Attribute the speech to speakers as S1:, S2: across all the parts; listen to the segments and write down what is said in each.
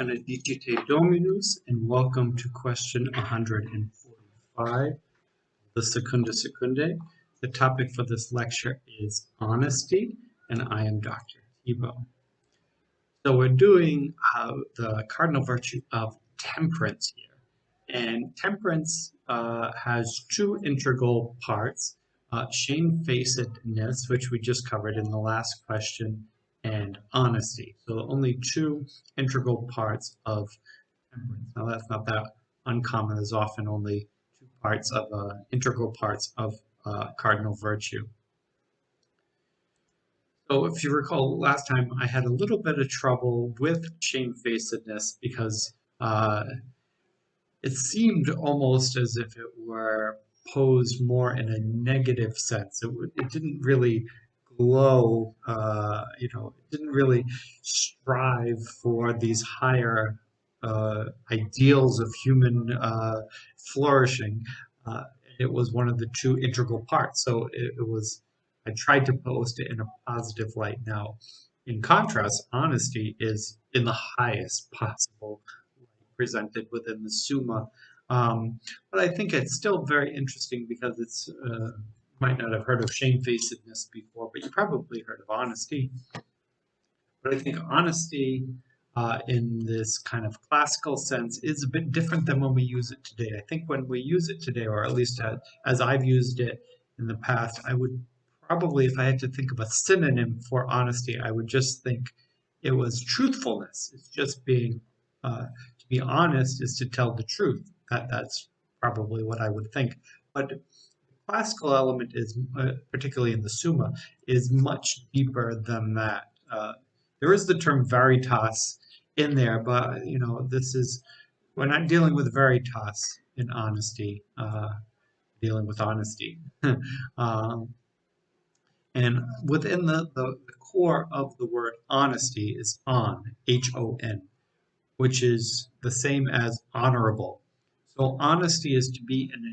S1: Benedicite Dominus, and welcome to question 145, the Secunda Secundae. The topic for this lecture is honesty, and I am Dr. Thibault. So we're doing the cardinal virtue of temperance here. And temperance has two integral parts, shamefacedness, which we just covered in the last question, and honesty. So only two integral parts of temperance. Now that's not that uncommon. There's often only two parts of integral parts of cardinal virtue. So if you recall, last time I had a little bit of trouble with shamefacedness because it seemed almost as if it were posed more in a negative sense. It didn't really glow, it didn't really strive for these higher ideals of human flourishing. It was one of the two integral parts. So I tried to post it in a positive light. Now, in contrast, honesty is in the highest possible light presented within the Summa. But I think it's still very interesting because it's might not have heard of shamefacedness before, but you probably heard of honesty. But I think honesty in this kind of classical sense is a bit different than when we use it today. I think when we use it today, or at least as I've used it in the past, I would probably, if I had to think of a synonym for honesty, I would just think it was truthfulness. It's just being, to be honest is to tell the truth. That's probably what I would think. But the classical element is, particularly in the Summa, is much deeper than that. There is the term veritas in there, but we're not dealing with veritas in honesty, dealing with honesty. And within the core of the word honesty is on, H-O-N, which is the same as honorable. So honesty is to be in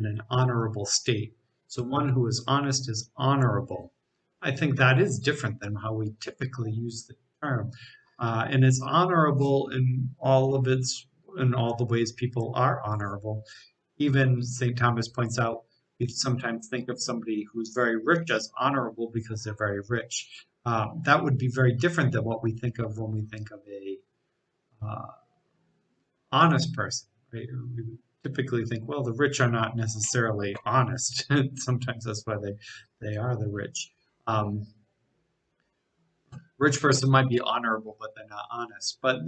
S1: an honorable state. So one who is honest is honorable. I think that is different than how we typically use the term. And it's honorable in all the ways people are honorable. Even St. Thomas points out, we sometimes think of somebody who's very rich as honorable because they're very rich. That would be very different than what we think of when we think of a honest person. Right? We typically think, well, the rich are not necessarily honest. Sometimes that's why they are the rich. Rich person might be honorable, but they're not honest. But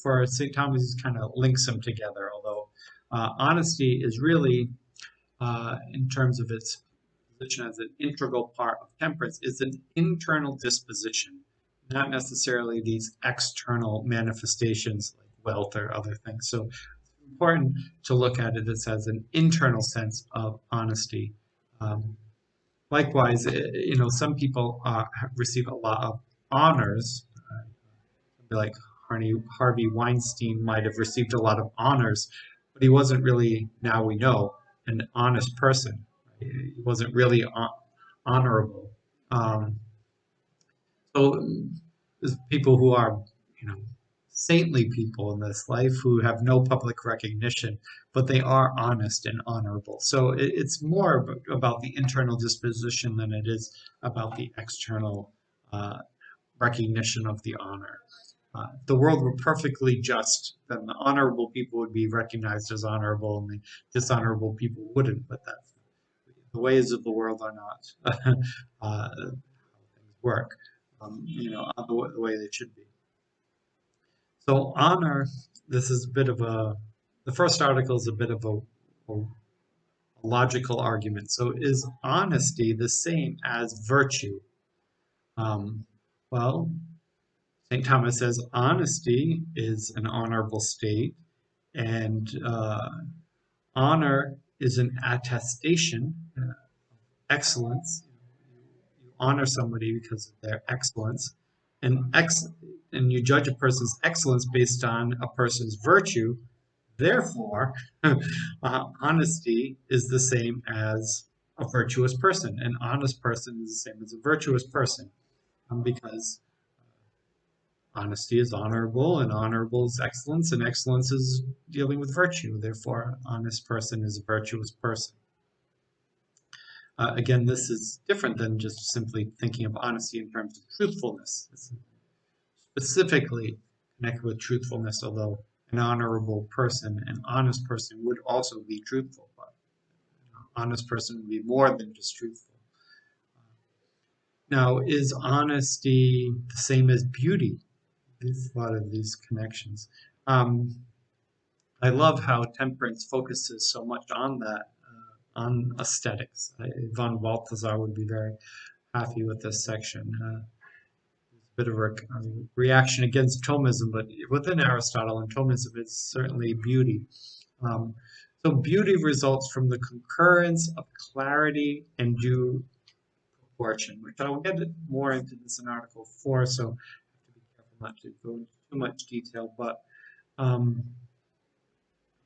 S1: for St. Thomas, he kind of links them together, although honesty is really, in terms of its position as an integral part of temperance, is an internal disposition, not necessarily these external manifestations like wealth or other things. So it's important to look at it as an internal sense of honesty. Likewise, some people receive a lot of honors. Like Harvey Weinstein might have received a lot of honors, but he wasn't really, now we know, an honest person. He wasn't really honorable. So there's people who are, saintly people in this life who have no public recognition, but they are honest and honorable. So it's more about the internal disposition than it is about the external recognition of the honor. If the world were perfectly just, then the honorable people would be recognized as honorable and the dishonorable people wouldn't, but the ways of the world are not how things work, the way they should be. So honor, this is a bit of the first article is a bit of a logical argument. So is honesty the same as virtue? Well, St. Thomas says honesty is an honorable state, and honor is an attestation of excellence. You honor somebody because of their excellence, and you judge a person's excellence based on a person's virtue. Therefore, honesty is the same as a virtuous person. An honest person is the same as a virtuous person, because Honesty is honorable, and honorable is excellence, and excellence is dealing with virtue. Therefore, an honest person is a virtuous person. Again, this is different than just simply thinking of honesty in terms of truthfulness. It's specifically connected with truthfulness, although an honorable person, an honest person would also be truthful, but an honest person would be more than just truthful. Now, is honesty the same as beauty? There's a lot of these connections. I love how Temperance focuses so much on that, on aesthetics. Von Balthasar would be very happy with this section. It's a bit of a reaction against Thomism, but within Aristotle and Thomism, it's certainly beauty. So beauty results from the concurrence of clarity and due proportion, which I will get more into this in Article 4, so I have to be careful not to go into too much detail, but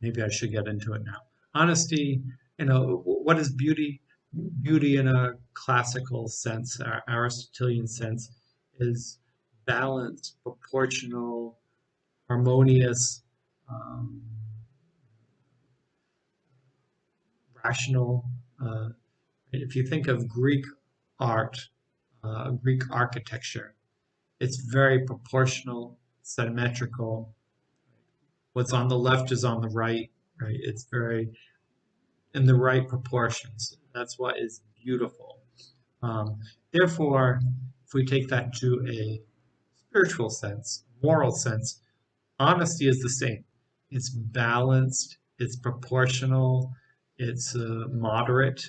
S1: maybe I should get into it now. Honesty, what is beauty? Beauty in a classical sense, Aristotelian sense, is balanced, proportional, harmonious, rational. If you think of Greek art, Greek architecture, it's very proportional, symmetrical. What's on the left is on the right, right? It's very in the right proportions. That's what is beautiful. Therefore, if we take that to a spiritual sense, moral sense, honesty is the same. It's balanced, it's proportional, it's moderate,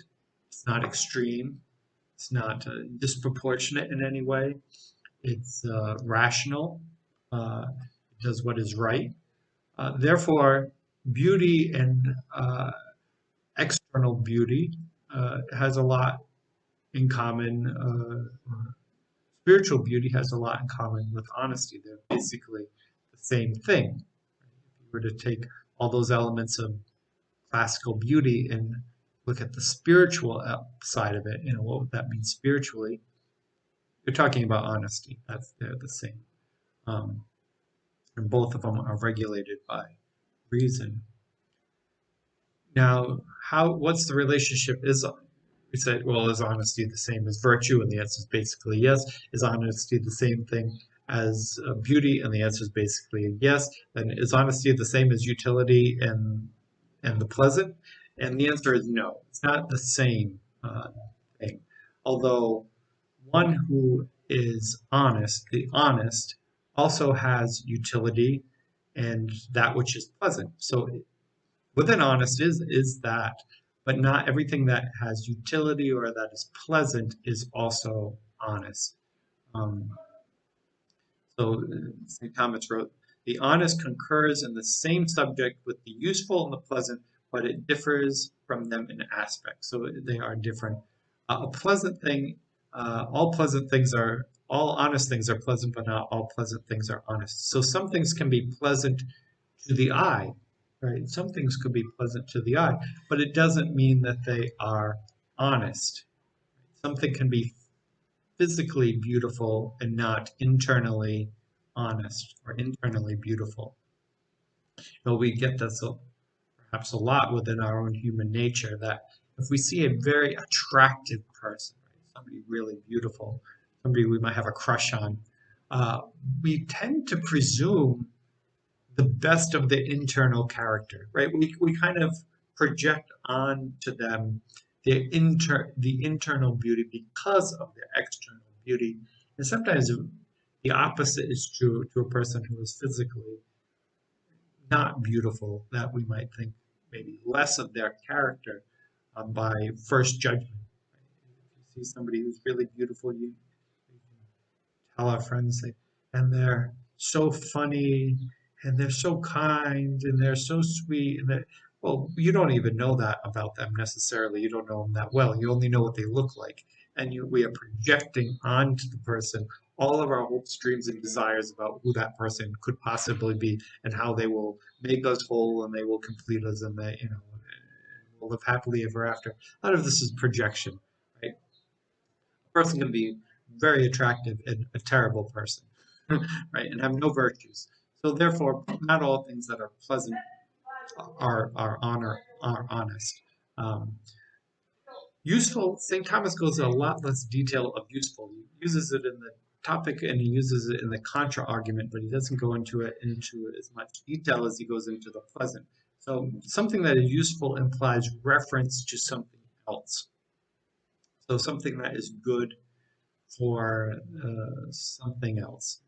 S1: it's not extreme, it's not disproportionate in any way. It's rational, it does what is right. Therefore, beauty and external beauty has a lot in common. Spiritual beauty has a lot in common with honesty. They're basically the same thing. If you were to take all those elements of classical beauty and look at the spiritual side of it, what would that mean spiritually? You're talking about honesty. They're the same. And both of them are regulated by reason. Now, what's the relationship? We said, well, is honesty the same as virtue? And the answer is basically yes. Is honesty the same thing as beauty? And the answer is basically yes. Then is honesty the same as utility and the pleasant? And the answer is no. It's not the same thing. Although one who is honest, the honest, also has utility and that which is pleasant. So within honest is that, but not everything that has utility or that is pleasant is also honest. So St. Thomas wrote, the honest concurs in the same subject with the useful and the pleasant, but it differs from them in aspects. So they are different. A pleasant thing, all honest things are pleasant, but not all pleasant things are honest. So some things can be pleasant to the eye, right? Some things could be pleasant to the eye, but it doesn't mean that they are honest. Something can be physically beautiful and not internally honest or internally beautiful. We get this perhaps a lot within our own human nature, that if we see a very attractive person, right, somebody really beautiful, somebody we might have a crush on, we tend to presume the best of the internal character, right? We kind of project onto them the internal beauty because of their external beauty. And sometimes the opposite is true to a person who is physically not beautiful, that we might think maybe less of their character by first judgment. If you see somebody who's really beautiful, you can tell our friends, and they're so funny, and they're so kind, and they're so sweet, and well, you don't even know that about them necessarily. You don't know them that well. You only know what they look like, and we are projecting onto the person all of our hopes, dreams, and desires about who that person could possibly be, and how they will make us whole, and they will complete us, and they, will live happily ever after. A lot of this is projection, right? A person can be very attractive and a terrible person. right, and have no virtues. So therefore, not all things that are pleasant are honest. Um, Useful, St. Thomas goes into a lot less detail of useful. He uses it in the topic and he uses it in the contra argument, but he doesn't go into as much detail as he goes into the pleasant. So something that is useful implies reference to something else. So something that is good for something else.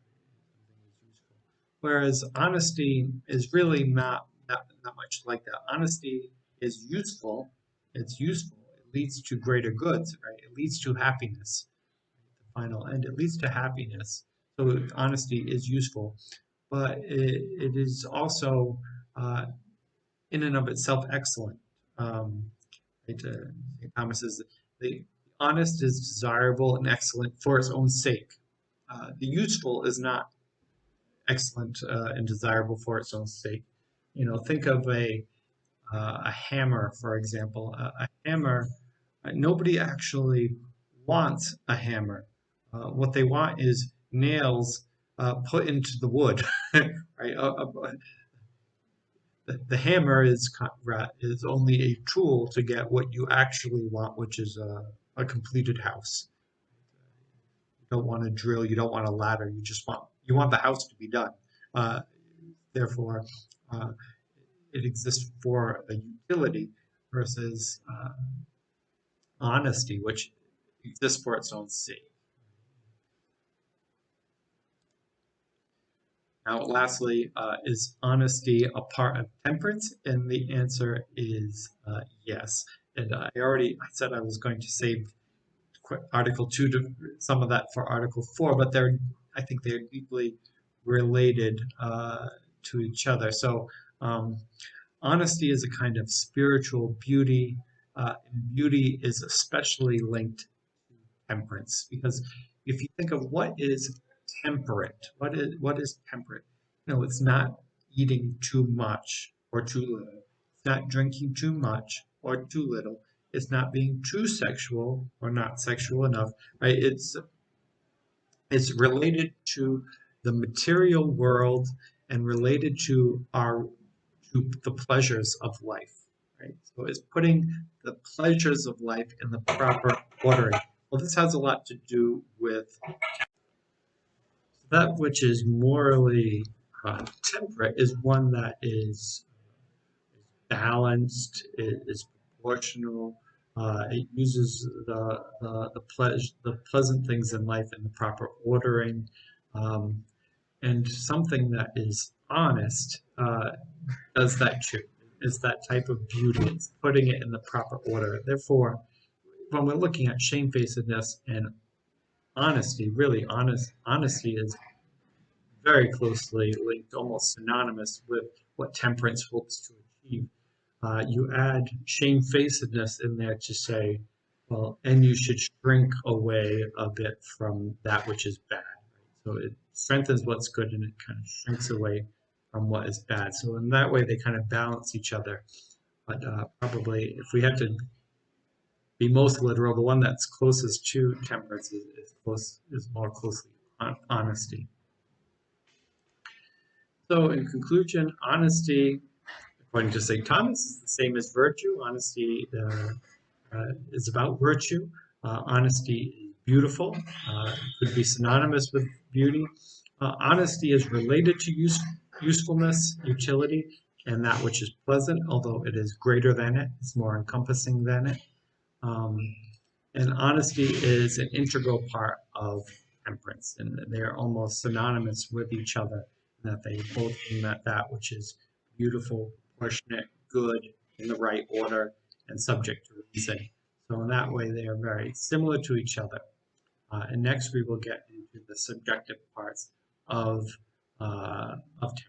S1: Whereas honesty is really not much like that. Honesty is useful. It's useful. It leads to greater goods, right? It leads to happiness. The final end. It leads to happiness. So honesty is useful, but it is also in and of itself excellent. Right? St. Thomas says the honest is desirable and excellent for its own sake. The useful is not excellent and desirable for its own sake. Think of a hammer, for example. A hammer, nobody actually wants a hammer. What they want is nails put into the wood, right? The hammer is only a tool to get what you actually want, which is a completed house. You don't want a drill, you don't want a ladder, you want the house to be done. Therefore, uh, it exists for a utility versus honesty, which exists for its own sake. Now, lastly, is honesty a part of temperance? And the answer is yes. And I said I was going to save Article 2 to some of that for Article 4, but I think they're deeply related to each other. So honesty is a kind of spiritual beauty, and beauty is especially linked to temperance, because if you think of what is temperate, what is temperate? It's not eating too much or too little. It's not drinking too much or too little. It's not being too sexual or not sexual enough, right? It's related to the material world and related to the pleasures of life, right? So it's putting the pleasures of life in the proper ordering. Well, this has a lot to do with that which is morally temperate is one that is balanced, is proportional. It uses the pleasant things in life in the proper ordering, and something that is honest does that too. It's that type of beauty. It's putting it in the proper order. Therefore, when we're looking at shamefacedness and honesty, really honesty is very closely linked, almost synonymous with what temperance hopes to achieve. You add shamefacedness in there to say, well, and you should shrink away a bit from that which is bad. Right? So it strengthens what's good and it kind of shrinks away from what is bad. So in that way, they kind of balance each other. But probably, if we had to be most literal, the one that's closest to temperance is more closely honesty. So in conclusion, honesty, according to St. Thomas, is the same as virtue. Honesty is about virtue. Honesty is beautiful. It could be synonymous with beauty. Honesty is related to usefulness, utility, and that which is pleasant, although it is greater than it. It's more encompassing than it. And honesty is an integral part of temperance, and they are almost synonymous with each other, in that they both aim at that which is beautiful, proportionate, good, in the right order, and subject to reason. So in that way, they are very similar to each other. And next, we will get into the subjective parts of temperance.